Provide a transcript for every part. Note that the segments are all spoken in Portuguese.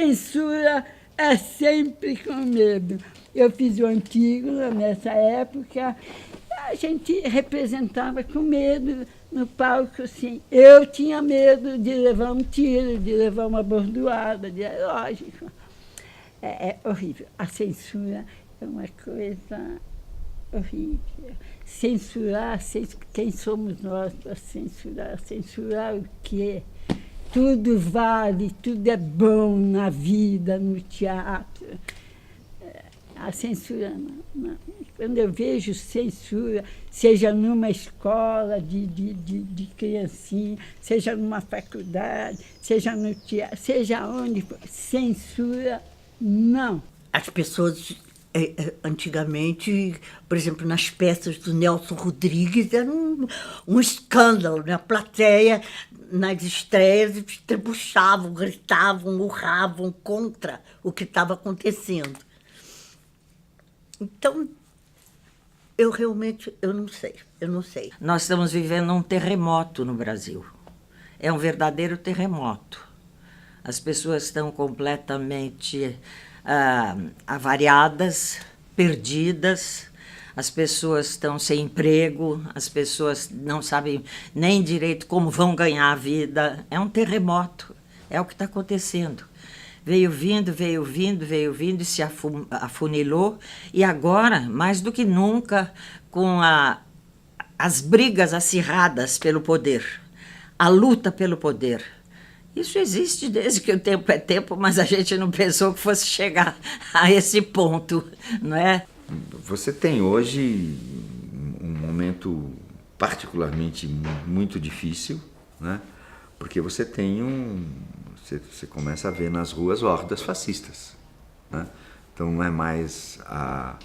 censura é sempre com medo. Eu fiz o Antígona nessa época, a gente representava com medo no palco, assim. Eu tinha medo de levar um tiro, de levar uma bordoada, lógico. É horrível. A censura é uma coisa horrível. Censurar, quem somos nós para censurar? Censurar o quê? Tudo vale, tudo é bom na vida, no teatro. A censura, não. Quando eu vejo censura, seja numa escola de criancinha, seja numa faculdade, seja no teatro, seja onde for, censura, não. As pessoas, antigamente, por exemplo, nas peças do Nelson Rodrigues, era um escândalo, né? A plateia, nas estreias, estrebuchavam, gritavam, urravam contra o que estava acontecendo. Então, eu não sei. Nós estamos vivendo um terremoto no Brasil. É um verdadeiro terremoto. As pessoas estão completamente avariadas, perdidas, as pessoas estão sem emprego, as pessoas não sabem nem direito como vão ganhar a vida. É um terremoto, é o que está acontecendo. Veio vindo e se afunilou. E agora, mais do que nunca, com as brigas acirradas pelo poder, a luta pelo poder. Isso existe desde que o tempo é tempo, mas a gente não pensou que fosse chegar a esse ponto, não é? Você tem hoje um momento particularmente muito difícil, né? Porque você tem você começa a ver nas ruas hordas fascistas, né? Então não é mais a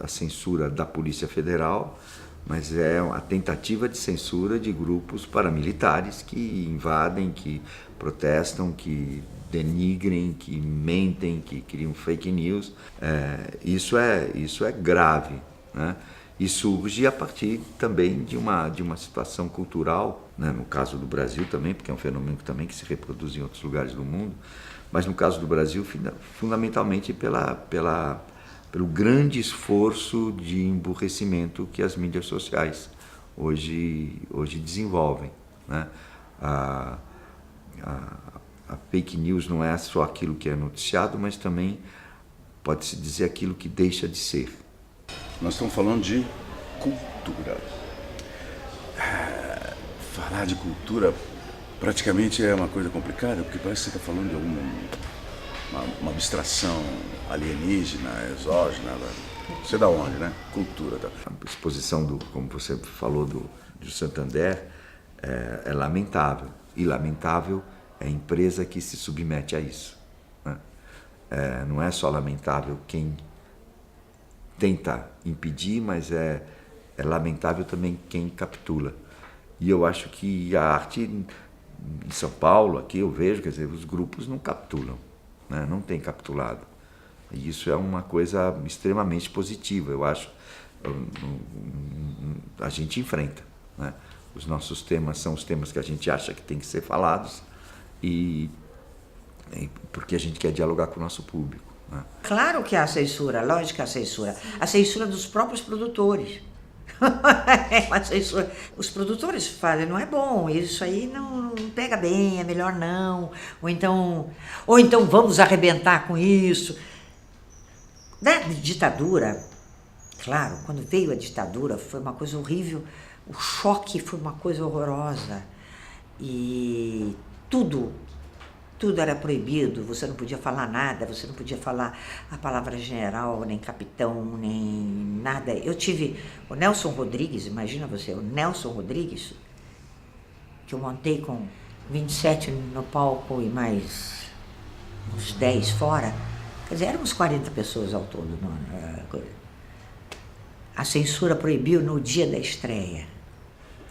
censura da Polícia Federal, mas é a tentativa de censura de grupos paramilitares que invadem, que protestam, que denigrem, que mentem, que criam fake news. Isso é grave, né? E surge a partir também de uma situação cultural, né? No caso do Brasil também, porque é um fenômeno também que se reproduz em outros lugares do mundo, mas no caso do Brasil, fundamentalmente pelo grande esforço de emburrecimento que as mídias sociais hoje desenvolvem, né? A fake news não é só aquilo que é noticiado, mas também pode-se dizer aquilo que deixa de ser. Nós estamos falando de cultura. Falar de cultura praticamente é uma coisa complicada, porque parece que você está falando de uma abstração alienígena, exógena. Você é da onde, né? Cultura. A exposição, como você falou, do Santander é lamentável. E lamentável é a empresa que se submete a isso, né? Não é só lamentável quem tenta impedir, mas é lamentável também quem capitula. E eu acho que a arte em São Paulo, aqui eu vejo, quer dizer, os grupos não capitulam, né? Não tem capitulado. E isso é uma coisa extremamente positiva, eu acho. A gente enfrenta, né? Os nossos temas são os temas que a gente acha que tem que ser falados e porque a gente quer dialogar com o nosso público, né? Claro que há censura, lógico que há censura. A censura dos próprios produtores. A censura. Os produtores falam, não é bom, isso aí não pega bem, é melhor não. Ou então vamos arrebentar com isso. Da ditadura, claro, quando veio a ditadura foi uma coisa horrível, o choque foi uma coisa horrorosa. E tudo era proibido, você não podia falar nada, você não podia falar a palavra general, nem capitão, nem nada. Eu tive o Nelson Rodrigues, imagina você, o Nelson Rodrigues, que eu montei com 27 no palco e mais uns 10 fora, quer dizer, eram uns 40 pessoas ao todo. A censura proibiu no dia da estreia.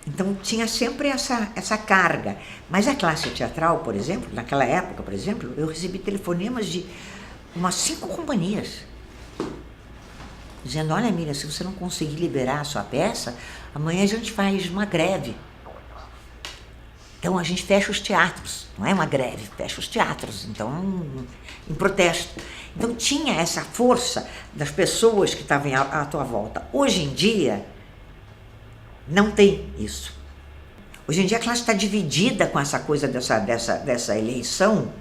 Então tinha sempre essa carga. Mas a classe teatral, por exemplo, naquela época, por exemplo, eu recebi telefonemas de umas 5 companhias, dizendo, olha, Miriam, se você não conseguir liberar a sua peça, amanhã a gente faz uma greve. Então a gente fecha os teatros, não é uma greve, fecha os teatros, então em protesto. Então tinha essa força das pessoas que estavam à tua volta. Hoje em dia, não tem isso. Hoje em dia a classe está dividida com essa coisa dessa eleição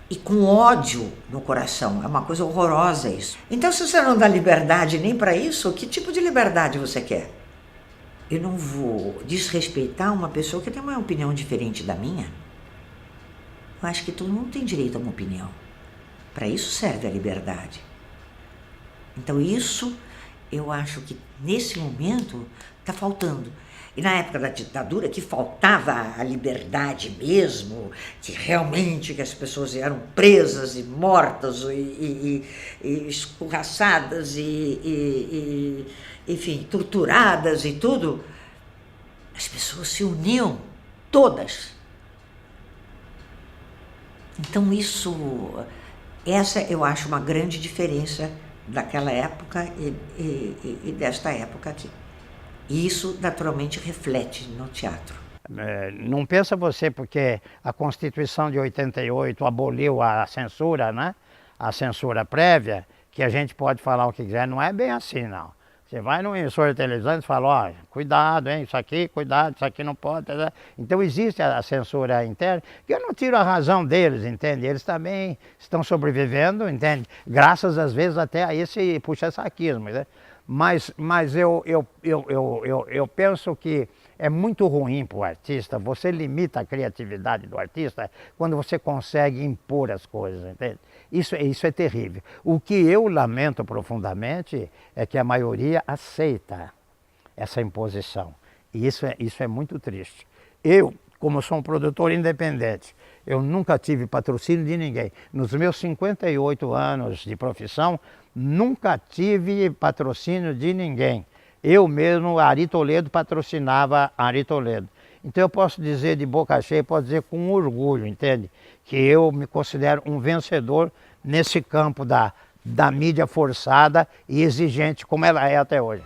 e com ódio no coração. É uma coisa horrorosa isso. Então se você não dá liberdade nem para isso, que tipo de liberdade você quer? Eu não vou desrespeitar uma pessoa que tem uma opinião diferente da minha. Eu acho que todo mundo tem direito a uma opinião. Para isso serve a liberdade. Então isso, eu acho que nesse momento está faltando. E na época da ditadura, que faltava a liberdade mesmo, que realmente que as pessoas eram presas e mortas e escorraçadas enfim, torturadas e tudo, as pessoas se uniam, todas. Então essa eu acho uma grande diferença daquela época e desta época aqui. E isso naturalmente reflete no teatro. Não pensa você porque a Constituição de 88 aboliu a censura, né? A censura prévia, que a gente pode falar o que quiser, não é bem assim não. Você vai numa emissora de televisão e fala, ó, cuidado, hein, isso aqui, cuidado, isso aqui não pode. Então existe a censura interna, que eu não tiro a razão deles, entende? Eles também estão sobrevivendo, entende? Graças, às vezes, até a esse puxa-saquismo, né? Mas eu penso que é muito ruim para o artista, você limita a criatividade do artista quando você consegue impor as coisas, entende? Isso é terrível. O que eu lamento profundamente é que a maioria aceita essa imposição. E isso é muito triste. Eu, como sou um produtor independente, eu nunca tive patrocínio de ninguém. Nos meus 58 anos de profissão, nunca tive patrocínio de ninguém. Eu mesmo, Ari Toledo, patrocinava Ari Toledo. Então eu posso dizer de boca cheia, posso dizer com orgulho, entende? Que eu me considero um vencedor nesse campo da mídia forçada e exigente como ela é até hoje.